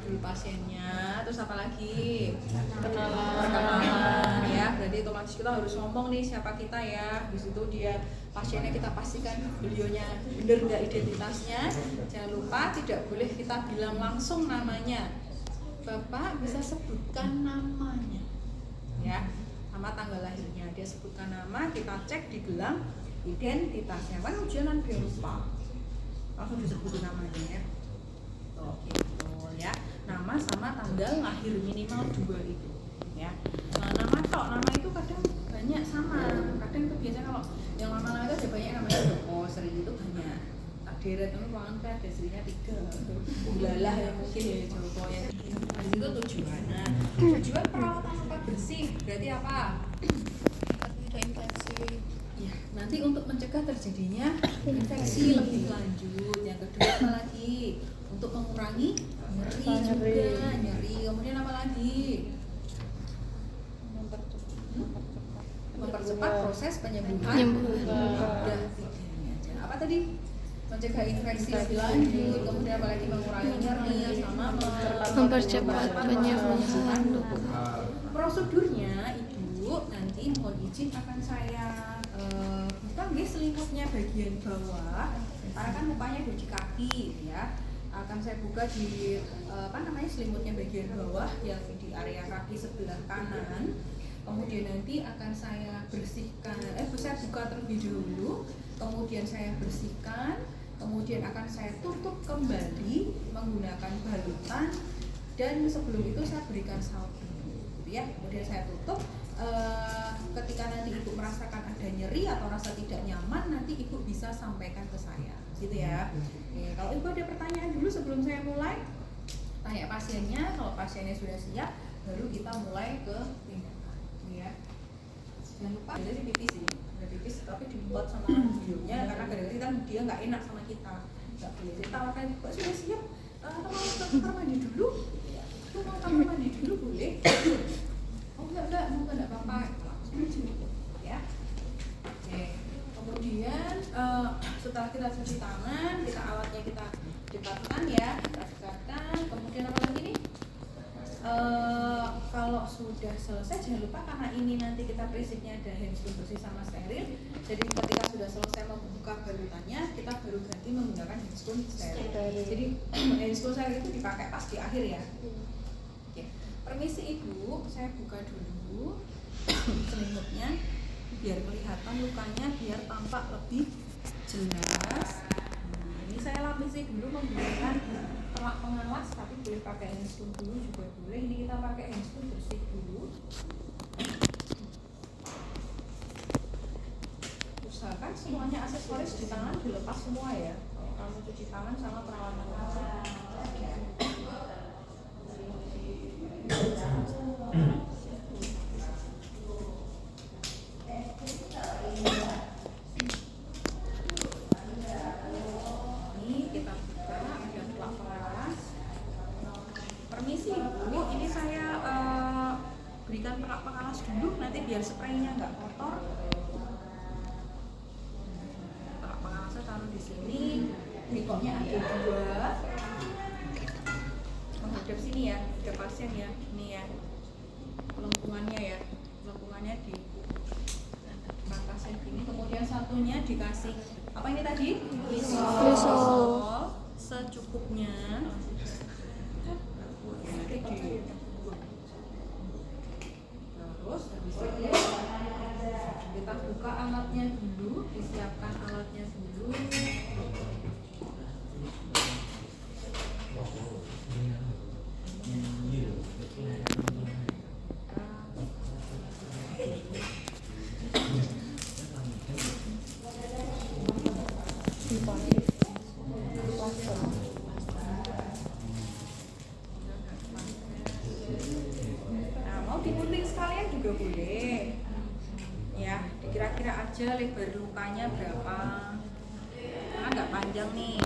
dulu pasiennya, terus apa lagi? Perkenalan ya, berarti otomatis kita harus ngomong nih siapa kita ya. Di situ dia pasiennya kita pastikan beliaunya bener nggak identitasnya. Jangan lupa tidak boleh kita bilang langsung namanya. Bapak bisa sebutkan namanya ya, sama tanggal lahirnya. Dia sebutkan nama, kita cek di gelang identitasnya. Kan ujianan dia lupa, langsung disebutin namanya ya. Oke, betul ya. Nama sama tanggal lahir minimal 2 itu ya. Nah, nama tok, nama itu kadang banyak sama. Kadang itu biasanya kalau yang lama-lama itu ada banyak namanya Joko, Sri itu banyak. Tak deret itu kan ada Srinya 3. Ulalah yang mungkin ya Joko ya. Habis itu tujuan. Nah, tujuan perawatan luka bersih berarti apa? tidak infeksi. Ya, nanti untuk mencegah terjadinya infeksi lebih lanjut. Yang kedua apa lagi? Untuk mengurangi nyeri. Kemudian apa lagi? Mempercepat proses penyembuhan. Udah ini aja. Apa tadi? Mencegah infeksi lebih lanjut. Kemudian apa lagi? Mengurangi nyeri sama Mempercepat penyembuhan. Prosedurnya Ibu nanti mohon izin akan saya buka nggih selimutnya bagian bawah. Karena kan mukanya di kaki ya. Akan saya buka di selimutnya bagian bawah yang di area kaki sebelah kanan. Kemudian nanti akan saya bersihkan, saya buka terlebih dahulu, kemudian saya bersihkan, kemudian akan saya tutup kembali menggunakan balutan, dan sebelum itu saya berikan salep dulu, ya. Kemudian saya tutup. Ketika nanti Ibu merasakan ada nyeri atau rasa tidak nyaman, nanti Ibu bisa sampaikan ke saya, gitu ya. Oke, kalau Ibu ada pertanyaan dulu sebelum saya mulai, tanya pasiennya. Kalau pasiennya sudah siap, baru kita mulai ke tindakan, ya. Jangan lupa, jadi pipis sih, udah pipis tapi dibuat sama beliaunya karena kadang-kadang kan dia nggak enak sama kita, nggak boleh. Jadi tawarkan, Pak sudah siap, mau ke kamar mandi dulu? Mau kamar mandi dulu boleh? Oh enggak, mau enggak apa-apa, langsung aja ya. Oke, kemudian setelah kita cuci tangan, alatnya kita dekatkan ya, kita dekatkan. Kemudian apa lagi nih? Kalau sudah selesai, jangan lupa karena ini nanti kita prinsipnya ada handscoon bersih sama steril. Jadi ketika sudah selesai membuka balutannya, kita baru ganti menggunakan handscoon steril. Jadi handscoon steril itu dipakai pas di akhir ya. Permisi Ibu, saya buka dulu selimutnya biar kelihatan lukanya, biar tampak lebih jelas. Ini saya lapisi dulu menggunakan perlak pengawas, tapi boleh pakai handscoon dulu juga boleh. Ini kita pakai handscoon bersih dulu. Usahakan semuanya aksesoris di tangan dilepas semua ya. Kalau kamu cuci tangan sama peralatan ini kita buka, ada pelak pengawas. Permisi Bu, ini saya berikan pelak pengawas dulu, nanti biar spraynya nggak kotor. Pelak pengawasnya taruh di sini, mikoknya ada 2. Menghadap sini ya, ada pasien ya, ini ya, lengkungannya di atasnya gini. Kemudian satunya dikasih apa ini tadi? Lisol secukupnya. Terus habis itu kita buka alatnya dulu, disiapkan alatnya dulu. Nah, mau digunting sekalian juga boleh. Ya, dikira-kira aja lebar lukanya berapa. Karena nggak panjang nih.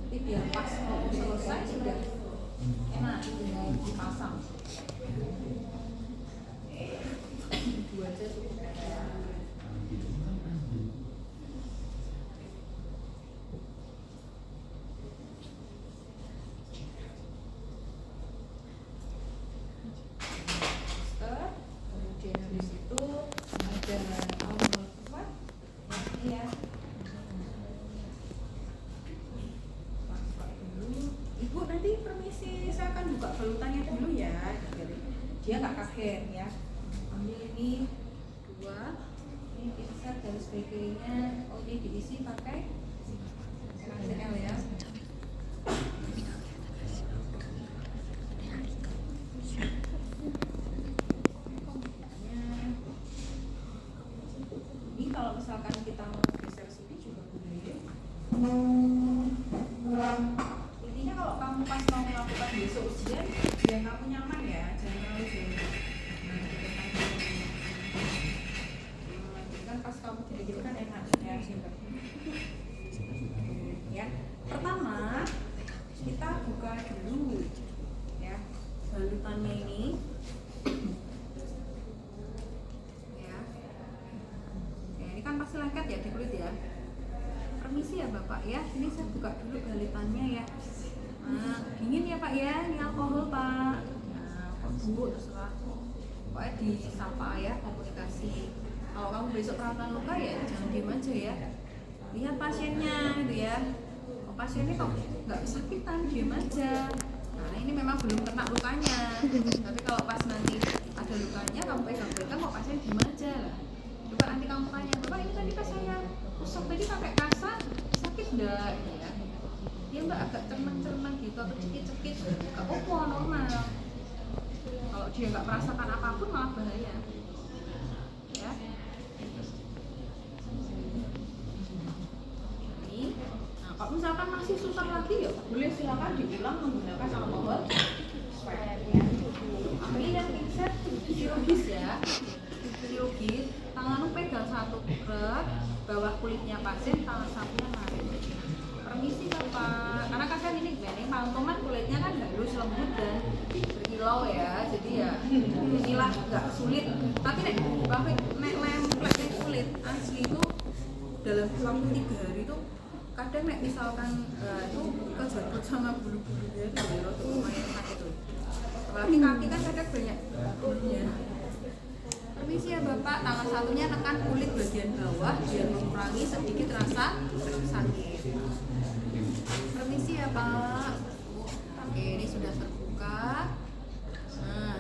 Jadi biar pas mau selesai sudah enak tinggal dipasang. 2 aja cukup. ya. Ibu nanti permisi, saya akan buka balutannya dulu ya. Dia nggak kaget ya. Ambil ini 2, ini insert dan sebagainya. Oh, ini diisi pakai KCL ya. Ini kalau misalkan kita mau geser sini juga boleh. Intinya kalau kamu pas mau melakukan besok ujian, biar kamu nyaman ya, jangan terlalu jauh. Kan pas kamu gini-gini kan enak ya. Ya, pertama kita buka dulu ya balutannya ini. Ya, ini kan pasti lengket ya di kulit ya. Permisi ya Bapak ya, ini saya buka dulu balutannya ya. Nah, dingin ya Pak ya, ini alkohol Pak. Nah, kok buruk terserah. Pokoknya disapa ya, komunikasi. Kalau kamu besok perawatan luka ya jangan diem aja ya. Lihat pasiennya gitu ya. Oh, pasiennya kok nggak kesakitan, diem aja. Nah ini memang belum kena lukanya. Tapi kalau pas nanti ada lukanya kamu pegang-pegang kok pasien diem aja lah. Coba nanti kamu tanya, Bapak ini tadi pas saya usap tadi pakai kasa sakit enggak? Gitu ya. Dia mbak agak cerman-cerman gitu atau cekit-cekit, gak apa-apa, normal. Kalau dia nggak merasakan apapun malah bahaya. Ya. Nah, kalau misalkan masih susah lagi ya boleh silakan diulang menggunakan alkohol swab ya. Ambil yang insert chirurgis ya. Chirurgis, tanganmu pegang satu berat bawah kulitnya pasien, tangan satunya narik. Permisi Bapak, karena kan ini gini, pantoman kulitnya kan halus, lembut dan berkilau ya, jadi ya inilah nggak sulit. Tapi nek Bapak nempel kulit asli itu dalam waktu 3 hari itu kadang nek misalkan itu kejatuh sama bulu-bulunya itu ya tuh lumayan sakit tuh. Apalagi kaki kan kadang banyak bulunya. Permisi ya Bapak, tangan satunya tekan kulit bagian bawah biar mengurangi sedikit rasa sakit. Permisi ya Pak. Oke, ini sudah terbuka. Nah,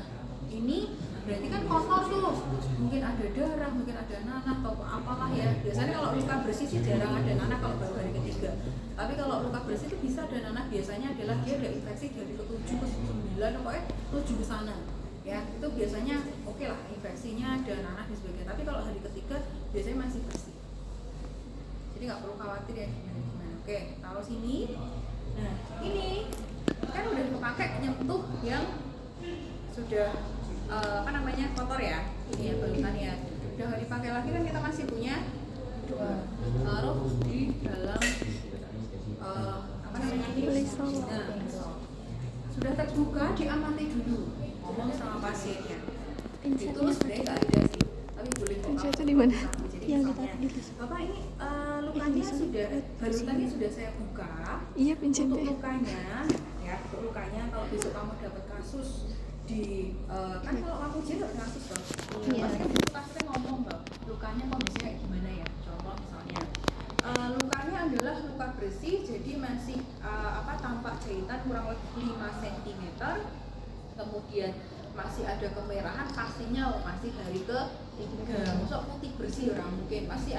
ini berarti kan kotor tuh. Mungkin ada darah, mungkin ada nanah atau apalah ya. Biasanya kalau luka bersih sih jarang ada nanah kalau baru hari ketiga. Tapi kalau luka bersih itu bisa ada nanah, biasanya adalah dia ada infeksi dari ke-7 ke 9, pokoknya 7 ke sana. Ya, itu biasanya oke lah infeksinya ada nanah dan sebagainya. Tapi kalau hari ketiga biasanya masih bersih. Jadi nggak perlu khawatir ya gimana. Oke, taruh sini. Nah, ini kan udah kepake nyentuh yang sudah kotor ya. Ini ya balutannya. Udah nggak dipakai lagi kan kita masih punya taruh di dalam ini. Nah, sudah terbuka diamati dulu. Ngomong sama pasiennya. Itu sebenarnya nggak ada sih, tapi boleh kok. Itu di mana? Yang Bapak ini lukanya sudah, balutannya sudah saya buka. Iya, untuk lukanya, ya untuk lukanya kalau besok kamu dapat kasus di kan kalau kamu ujian dapat kasus dong. Pasti kan besok kasusnya ngomong bang, lukanya kondisinya kayak gimana ya? Contoh misalnya lukanya adalah luka bersih, jadi masih tampak jahitan kurang lebih 5 cm. Kemudian masih ada kemerahan, pastinya masih hari ke-3. Masuk putih bersih orang mungkin masih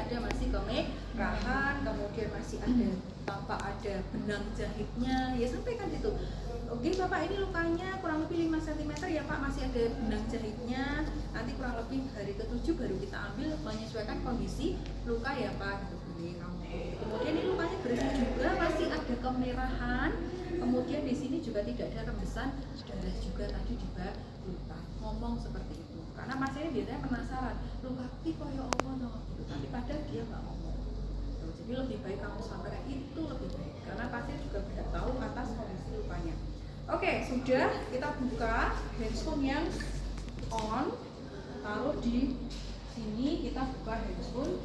kemerahan, kemudian masih ada tampak ada benang jahitnya ya, sampaikan itu. Oke Bapak, ini lukanya kurang lebih 5 cm ya Pak, masih ada benang jahitnya, nanti kurang lebih hari ke-7 baru kita ambil menyesuaikan kondisi luka ya Pak gitu. Kemudian ini lukanya bersih juga, masih ada kemerahan, kemudian di sini juga tidak ada rembesan darah juga tadi di balutan. Ngomong seperti itu karena pasiennya biasanya penasaran, luka koyo apa dong gitu, tapi padahal dia nggak ngomong. Jadi lebih baik kamu sampaikan itu lebih baik karena pasien juga tidak tahu atas kondisi lukanya. Oke, sudah kita buka handphone yang on, taruh di sini, kita buka handphone.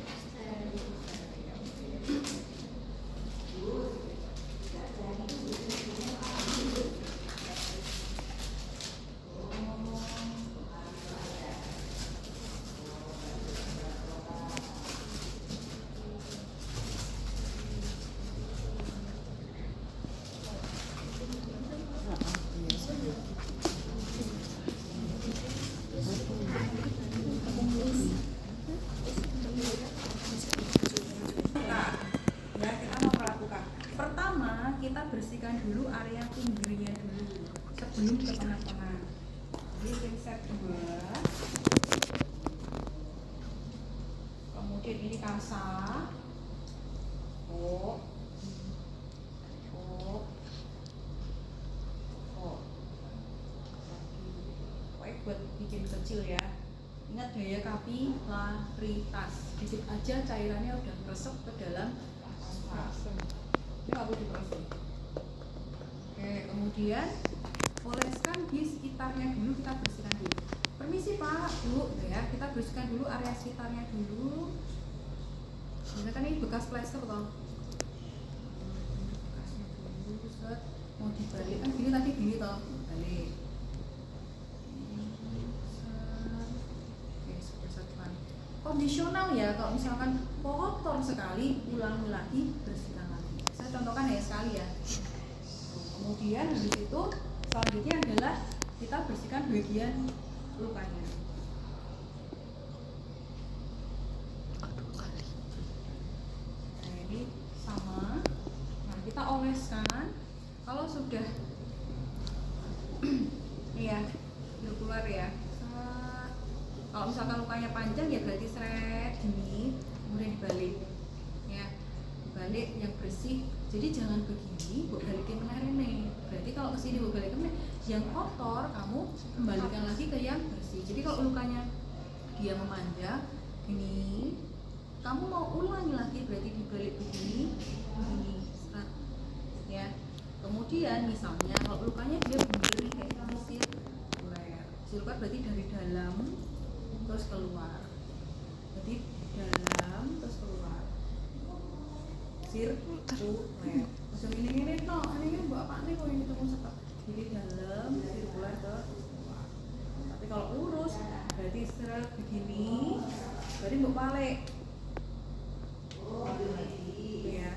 bersihkan dulu area pinggirnya dulu sebelum ke tengah-tengah. Jadi ringset 2. Kemudian ini kasa. Oh. Buat bikin kecil ya. Ingat daya kapilaritas. Dikit aja cairannya udah meresap ke dalam aspal. Ini nggak perlu diperes. Oke, kemudian oleskan di sekitarnya dulu, kita bersihkan dulu. Permisi Pak, Bu, ya, kita bersihkan dulu area sekitarnya dulu. Ini kan ini bekas plester toh. Bekasnya dulu, set. Mau dibalik kan gini tadi gini toh, balik. Kondisional ya, kalau misalkan kotor sekali, ulangi lagi, bersihkan lagi. Saya contohkan ya sekali ya. Kemudian habis itu selanjutnya adalah kita bersihkan bagian lukanya. Nah, ini sama. Nah, kita oleskan. Kalau sudah ya, keluar ya. Kalau misalkan lukanya panjang ya berarti seret gini, kemudian dibalik ya, balik yang bersih. Jadi jangan begini, buat balikin meneh. Berarti kalau kesini buat balikin meneh, yang kotor kamu kembalikan lagi ke yang bersih. Jadi kalau lukanya dia memanjang gini, kamu mau ulangi lagi berarti dibalik begini, begini, seret ya. Kemudian misalnya kalau lukanya dia bener kayak gini sirkular berarti dari dalam terus keluar, jadi dalam terus keluar, sirkuler. Macam ini no, ini kan buat apa nih kalau ini ketemu sekat, jadi dalam sirkuler ke keluar. Tapi kalau lurus berarti seret begini, berarti buat balik. Ya.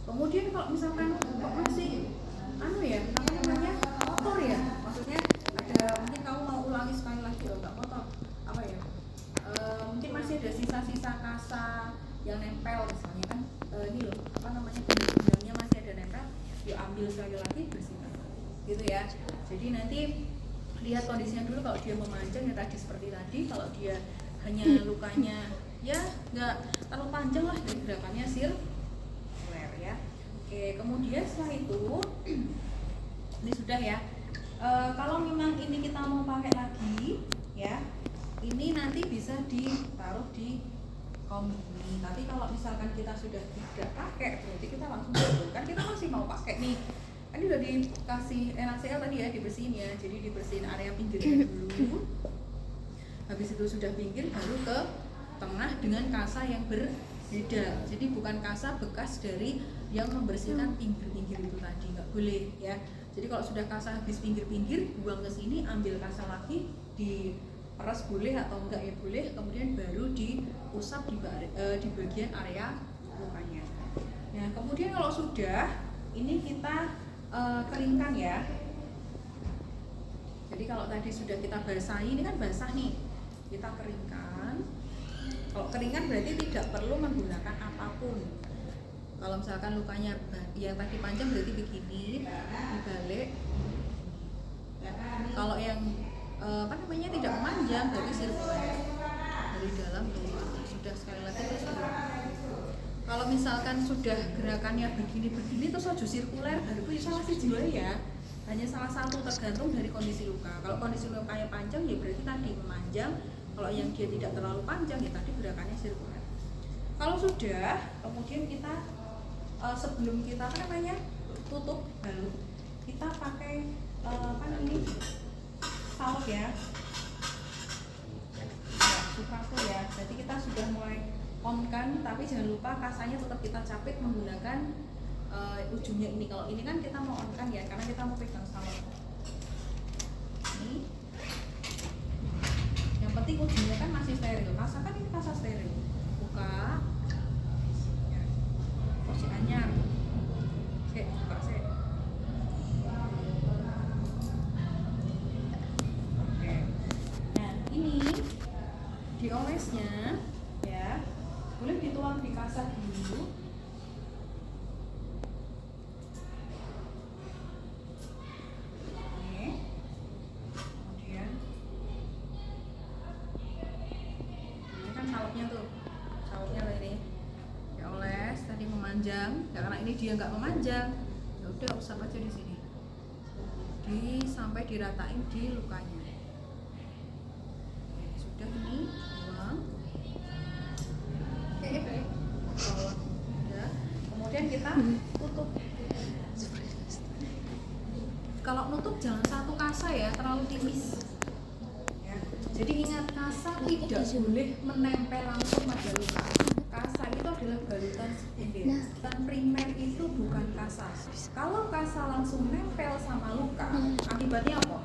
Kemudian kalau misalkan kok masih ya, apa namanya kotor ya, maksudnya ada mungkin kamu mau ulangi sekali lagi loh, nggak kotor apa ya, mungkin masih ada sisa-sisa kasa yang nempel misalnya kan, ini loh apa namanya benang-benangnya masih ada nempel, yuk ambil sekali lagi bersihkan gitu ya. Jadi nanti lihat kondisinya dulu, kalau dia memanjang ya tadi seperti tadi, kalau dia hanya lukanya ya nggak terlalu panjang lah, dari gerakannya sirkuler ya. Oke, kemudian setelah itu ini sudah ya. Kalau memang ini kita mau pakai lagi ya, ini nanti bisa ditaruh di kombi. Tapi kalau misalkan kita sudah tidak pakai, berarti kita langsung kan kita masih mau pakai nih. Kan udah dikasih NaCl tadi ya, dibersihin ya. Jadi dibersihin area pinggirnya dulu. Habis itu sudah pinggir baru ke tengah dengan kasa yang berbeda. Jadi bukan kasa bekas dari yang membersihkan pinggir-pinggir itu tadi, nggak boleh ya. Jadi kalau sudah kasa habis pinggir-pinggir, buang ke sini, ambil kasa lagi, diperas boleh atau enggak ya boleh, kemudian baru diusap di bagian area lukanya. Nah, kemudian kalau sudah, ini kita keringkan ya. Jadi kalau tadi sudah kita basahi, ini kan basah nih, kita keringkan. Kalau keringkan berarti tidak perlu menggunakan apapun. Kalau misalkan lukanya yang tadi panjang berarti begini, dibalik ya. Kalau yang tidak memanjang berarti sirkuler, dari dalam keluar. Sudah sekali lagi terus keluar. Kalau misalkan sudah gerakannya begini terus aja sirkuler, baru salah sih jiwa ya. Hanya salah satu, tergantung dari kondisi luka. Kalau kondisi lukanya panjang ya berarti tadi memanjang. Kalau yang dia tidak terlalu panjang ya tadi gerakannya sirkuler. Kalau sudah, kemudian kita sebelum kita tutup balut, kita pakai salep ya, suprasul ya. Jadi kita sudah mulai on-kan, tapi jangan lupa kasanya tetap kita capit menggunakan ujungnya ini. Kalau ini kan kita mau on-kan ya, karena kita mau pegang salep. Ini yang penting ujungnya kan masih steril. Kasa kan ini kasa steril. Buka si anyar, buka sih. Oke. Nah ini diolesnya ya, boleh dituang di kasa dulu. sausnya ini dioles tadi memanjang. Ya, karena ini dia nggak memanjang, ya udah usap aja di sini, sampai diratain di lukanya. Sudah, ini buang. Udah. Kemudian kita tutup. Kalau nutup jangan satu kasa ya, terlalu tipis. Ya. Jadi ingat, kasa tidak boleh menempel langsung pada luka. Kasa itu adalah balutan sekunder. Dan primer itu bukan kasa. Kalau kasa langsung nempel sama luka, akibatnya apa?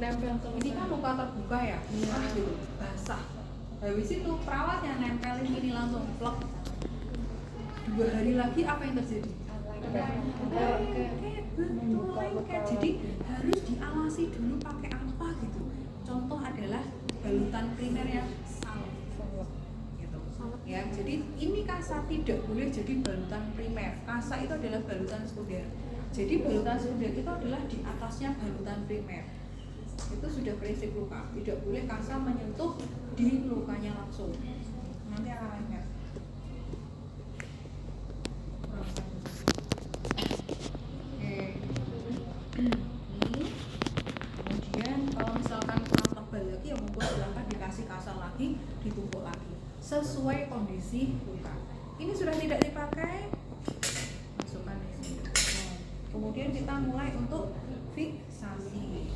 Nempel Ini kan luka terbuka ya, gitu, basah. Habis itu perawatnya nempelin ini langsung plek. 2 hari lagi apa yang terjadi? Betul, lengket. Jadi harus diawasi dulu pakai apa gitu. Contoh adalah balutan primer yang salep gitu. Ya, jadi ini kasa tidak boleh jadi balutan primer. Kasa itu adalah balutan sekunder. Jadi balutan sekunder itu adalah di atasnya balutan primer. Itu sudah prinsip luka. Tidak boleh kasa menyentuh di lukanya langsung. Nanti akan lengket. Kemudian kalau misalkan kurang tebal lagi ya monggo silahkan dikasih kasa lagi, ditumpuk lagi sesuai kondisi luka. Ini sudah tidak dipakai, masukkan di sini. Kemudian kita mulai untuk fiksasi.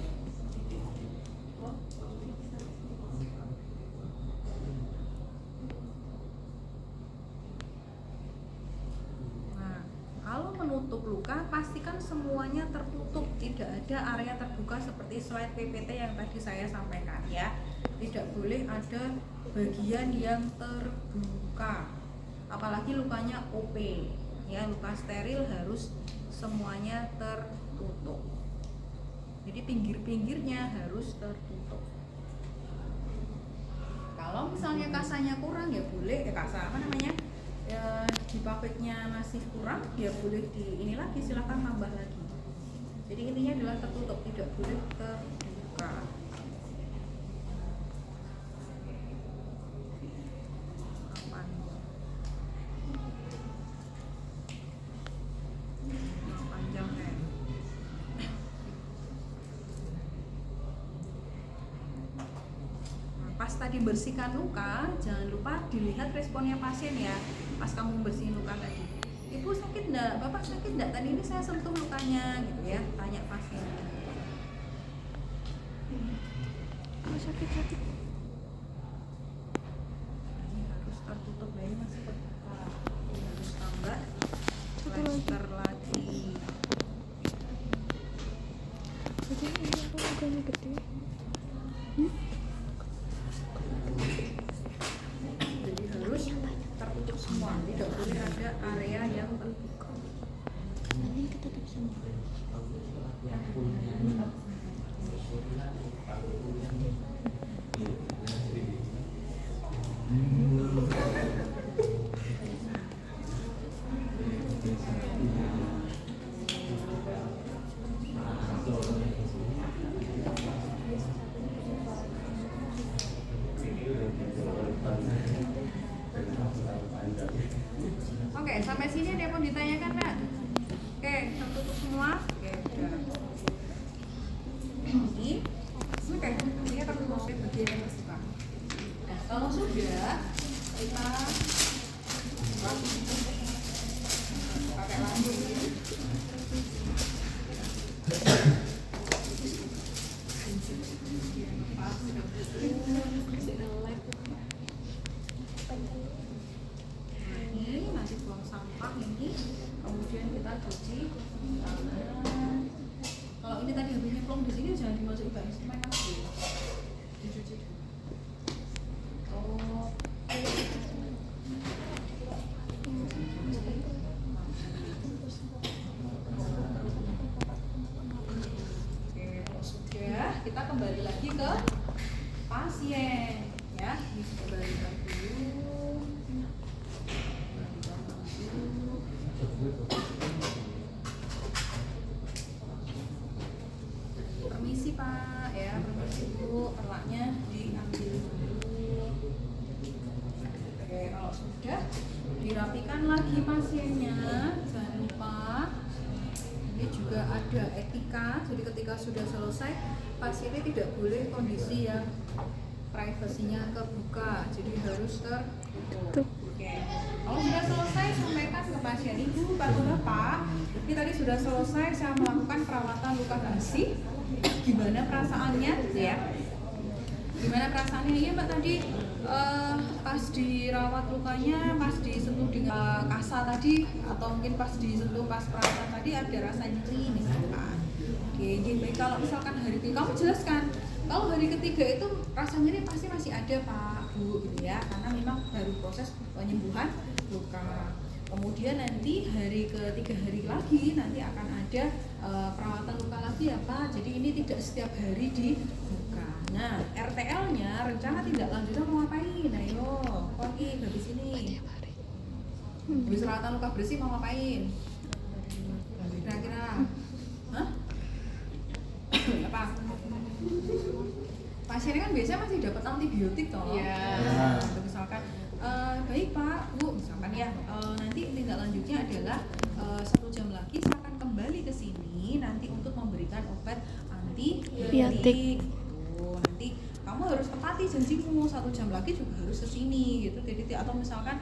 Menutup luka, pastikan semuanya tertutup, tidak ada area terbuka seperti slide PPT yang tadi saya sampaikan ya. Tidak boleh ada bagian yang terbuka, apalagi lukanya OP ya, luka steril harus semuanya tertutup. Jadi pinggir-pinggirnya harus tertutup. Kalau misalnya kasanya kurang ya boleh kasa di pabriknya masih kurang ya boleh di ini lagi, silakan tambah lagi. Jadi intinya adalah tertutup, tidak boleh terbuka. Panjang ya. Pas tadi bersihkan luka, jangan lupa dilihat responnya pasien ya. Pas kamu bersihin luka tadi, ibu sakit enggak, bapak sakit enggak, tadi ini saya sentuh lukanya gitu ya, tanya pasien. Sakit. Ini harus tertutup, ini masih terbuka, harus tambah plester lagi. Jadi ini aku lukanya gede. Jadi harus tertutup semua, tidak boleh ada area yang terbuka. Ini ketutup semua. Oke, sampai sini ada yang mau ditanyakan nggak? Oke, tertutup semua. Oke, udah. Ini akan memasuki bagian yang terbuka. Nah, kalau sudah, kita pakai lambung ini. Nanti buang sampah ini, kemudian kita cuci tangan. Kalau ini tadi habisnya plong di sini jangan dimasukin ke instrumen lagi, dicuci dulu. Oke, kalau sudah, kita kembali lagi ke pasien ya, dikembalikan dulu. Permisi Pak ya, permisi Bu, perlaknya di kalau sudah dirapikan lagi pasiennya, jangan lupa. Ini juga ada etika, jadi ketika sudah selesai pasiennya tidak boleh kondisi yang privasinya kebuka, jadi harus tertutup. Oke. Kalau sudah selesai sampaikan ke pasien, Ibu, Pak, Bapak, ini tadi sudah selesai saya melakukan perawatan luka bersih. Gimana perasaannya ya? Gimana perasaannya? Iya Mbak, tadi pas dirawat lukanya, pas disentuh dengan kasa tadi, atau mungkin pas disentuh pas perawatan tadi ada rasa nyeri misalkan. Oke, baik. Kalau misalkan hari ketiga, kamu jelaskan kalau hari ketiga itu rasa nyeri pasti masih ada Pak, Bu, gitu ya, karena memang baru proses penyembuhan luka. Kemudian nanti hari ketiga hari lagi nanti akan ada perawatan luka lagi ya Pak. Jadi ini tidak setiap hari dibuka. Nah, RTL-nya rencana tindak lanjutnya mau ngapain? Ayo, kok nih habis ini? Habis perawatan luka bersih mau ngapain? Kira-kira? Hah? Apa? Pasiennya kan biasanya masih dapat antibiotik toh. Iya. Misalkan baik Pak, Bu, misalkan ya nanti tindak lanjutnya adalah 1 jam lagi saya akan kembali ke sini nanti untuk memberikan obat antibiotik. Nanti kamu harus tepati janjimu, 1 jam lagi juga harus ke sini gitu. Jadi atau misalkan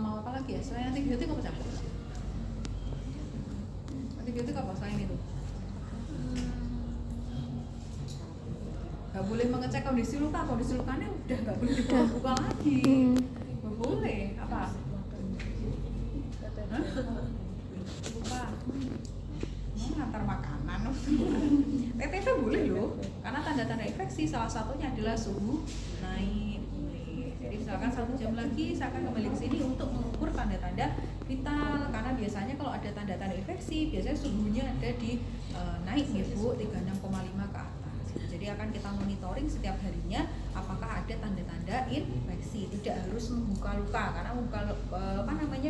mau apa lagi ya? Selain antibiotik apa saja? Antibiotik apa selain itu? Gak boleh mengecek kondisi lukanya udah gak boleh dibuka lagi. Gak boleh, apa? Hah? Lupa. Mau ngantar makanan. TTV boleh loh, karena tanda-tanda infeksi salah satunya adalah suhu naik. Jadi misalkan 1 jam lagi saya akan kembali ke sini untuk mengukur tanda-tanda vital, karena biasanya kalau ada tanda-tanda infeksi biasanya suhunya ada di naik ya Bu, 36,5 ke atas. Jadi akan kita monitoring setiap harinya apakah ada tanda-tanda infeksi. Tidak harus membuka luka, karena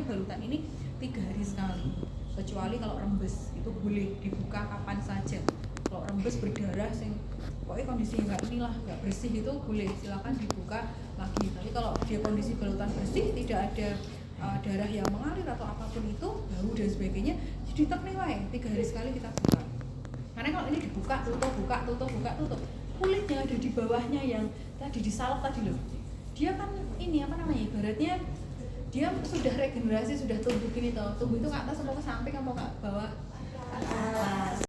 balutan ini 3 hari sekali. Kecuali kalau rembes itu boleh dibuka kapan saja. Kalau rembes berdarah pokoknya kondisinya nggak bersih itu boleh silakan dibuka lagi. Tapi kalau dia kondisi balutan bersih, tidak ada darah yang mengalir atau apapun itu, bau dan sebagainya, jadi tetap nilai 3 hari sekali kita buka. Karena kalau ini dibuka, tutup, kulitnya ada di bawahnya yang tadi disalep tadi loh. Dia kan ini ibaratnya dia sudah regenerasi, sudah tumbuh gini toh. Tumbuh itu ke atas atau ke samping atau ke bawah?